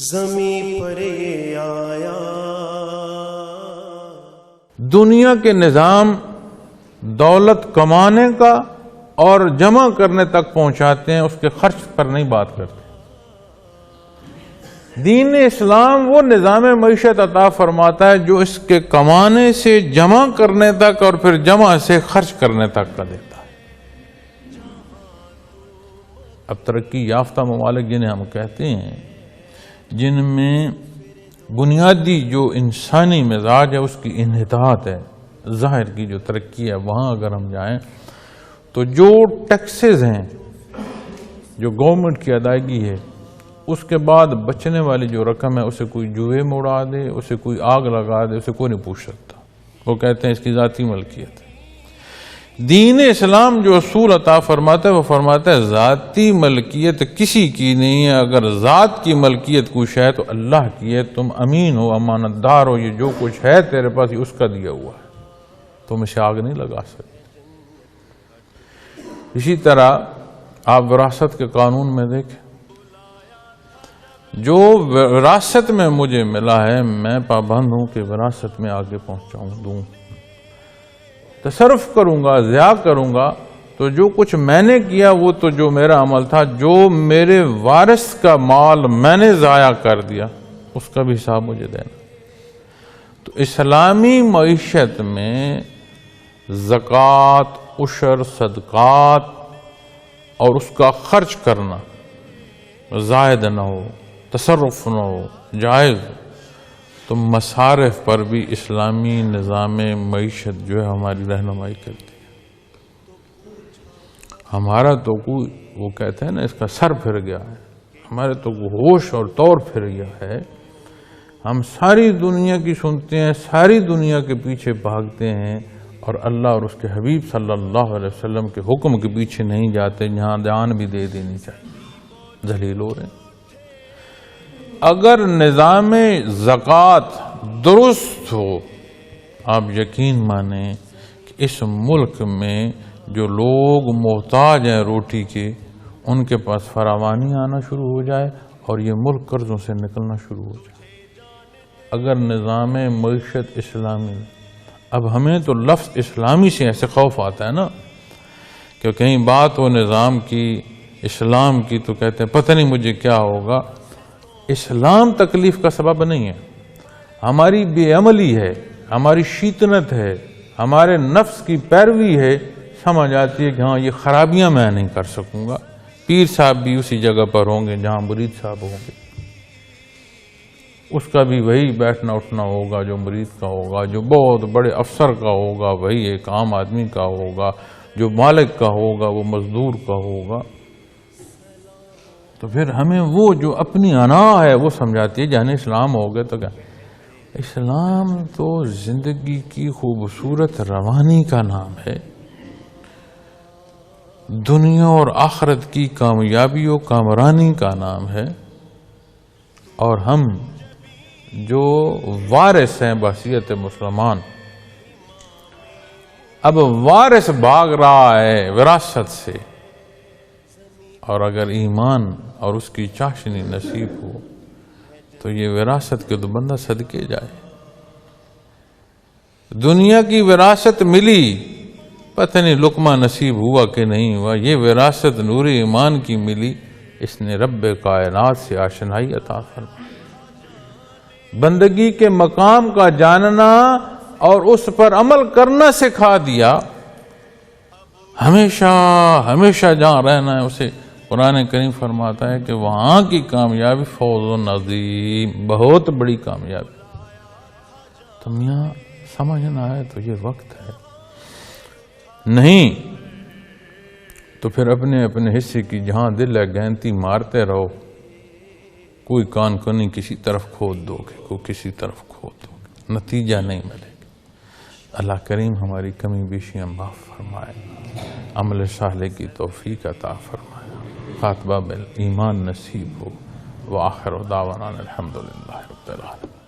زمین پر یہ آیا. دنیا کے نظام دولت کمانے کا اور جمع کرنے تک پہنچاتے ہیں، اس کے خرچ پر نہیں بات کرتے. دین اسلام وہ نظام معیشت عطا فرماتا ہے جو اس کے کمانے سے جمع کرنے تک اور پھر جمع سے خرچ کرنے تک کا دیتا ہے. اب ترقی یافتہ ممالک جنہیں ہم کہتے ہیں، جن میں بنیادی جو انسانی مزاج ہے اس کی انحطاط ہے، ظاہر کی جو ترقی ہے، وہاں اگر ہم جائیں تو جو ٹیکسز ہیں، جو گورنمنٹ کی ادائیگی ہے، اس کے بعد بچنے والی جو رقم ہے اسے کوئی جوئے میں اڑا دے، اسے کوئی آگ لگا دے، اسے کوئی نہیں پوچھ سکتا. وہ کہتے ہیں اس کی ذاتی ملکیت ہے. دین اسلام جو اصول عطا فرماتا ہے وہ فرماتا ہے ذاتی ملکیت کسی کی نہیں ہے. اگر ذات کی ملکیت کچھ ہے تو اللہ کی ہے. تم امین ہو، امانت دار ہو، یہ جو کچھ ہے تیرے پاس یہ اس کا دیا ہوا ہے، تم اسے آگ نہیں لگا سکتے. اسی طرح آپ وراثت کے قانون میں دیکھیں، جو وراثت میں مجھے ملا ہے میں پابند ہوں کہ وراثت میں آگے پہنچاؤں دوں. تصرف کروں گا، ضیاع کروں گا تو جو کچھ میں نے کیا وہ تو جو میرا عمل تھا، جو میرے وارث کا مال میں نے ضائع کر دیا اس کا بھی حساب مجھے دینا. تو اسلامی معیشت میں زکوٰۃ، عشر، صدقات اور اس کا خرچ کرنا زائد نہ ہو، تصرف نہ ہو، جائز. تو مصارف پر بھی اسلامی نظام معیشت جو ہے ہماری رہنمائی کرتی ہے. ہمارا تو کوئی وہ کہتے ہیں نا اس کا سر پھر گیا ہے، ہمارے تو ہوش اور طور پھر گیا ہے. ہم ساری دنیا کی سنتے ہیں، ساری دنیا کے پیچھے بھاگتے ہیں اور اللہ اور اس کے حبیب صلی اللہ علیہ وسلم کے حکم کے پیچھے نہیں جاتے جہاں جان بھی دے دینی چاہیے. ذلیل ہو رہے ہیں. اگر نظام زکوٰۃ درست ہو، آپ یقین مانیں کہ اس ملک میں جو لوگ محتاج ہیں روٹی کے، ان کے پاس فراوانی آنا شروع ہو جائے اور یہ ملک قرضوں سے نکلنا شروع ہو جائے. اگر نظام معیشت اسلامی، اب ہمیں تو لفظ اسلامی سے ایسے خوف آتا ہے نا کہ کہیں بات ہو نظام کی، اسلام کی، تو کہتے ہیں پتہ نہیں مجھے کیا ہوگا. اسلام تکلیف کا سبب نہیں ہے، ہماری بے عملی ہے، ہماری شیطنت ہے، ہمارے نفس کی پیروی ہے. سمجھ آتی ہے کہ ہاں یہ خرابیاں میں نہیں کر سکوں گا. پیر صاحب بھی اسی جگہ پر ہوں گے جہاں مرید صاحب ہوں گے، اس کا بھی وہی بیٹھنا اٹھنا ہوگا جو مرید کا ہوگا. جو بہت بڑے افسر کا ہوگا وہی ایک عام آدمی کا ہوگا. جو مالک کا ہوگا وہ مزدور کا ہوگا. تو پھر ہمیں وہ جو اپنی انا ہے وہ سمجھاتی ہے جہاں اسلام ہو گئے تو کیا. اسلام تو زندگی کی خوبصورت روانی کا نام ہے، دنیا اور آخرت کی کامیابی و کامرانی کا نام ہے. اور ہم جو وارث ہیں بحیثیت مسلمان، اب وارث بھاگ رہا ہے وراثت سے، اور اگر ایمان اور اس کی چاشنی نصیب ہو تو یہ وراثت کے تو بندہ صدقے جائے. دنیا کی وراثت ملی، پتہ نہیں لقمہ نصیب ہوا کہ نہیں ہوا. یہ وراثت نور ایمان کی ملی، اس نے رب کائنات سے آشنائی عطا فرمائی. بندگی کے مقام کا جاننا اور اس پر عمل کرنا سکھا دیا. ہمیشہ ہمیشہ جہاں رہنا ہے اسے قرآن کریم فرماتا ہے کہ وہاں کی کامیابی فوز و نظیم، بہت بڑی کامیابی. تو میاں سمجھنا ہے تو یہ وقت ہے، نہیں تو پھر اپنے اپنے حصے کی جہاں دل ہے گہنتی مارتے رہو. کوئی کان کنی کسی طرف کھود دو گے، کوئی کسی طرف کھود دو گے، نتیجہ نہیں ملے گا. اللہ کریم ہماری کمی بیشیاں معاف فرمائے، عمل صالح کی توفیق عطا فرمائے، خاتمہ بالایمان نصیب ہو. وآخر دعوانا الحمدللہ رب العالمین.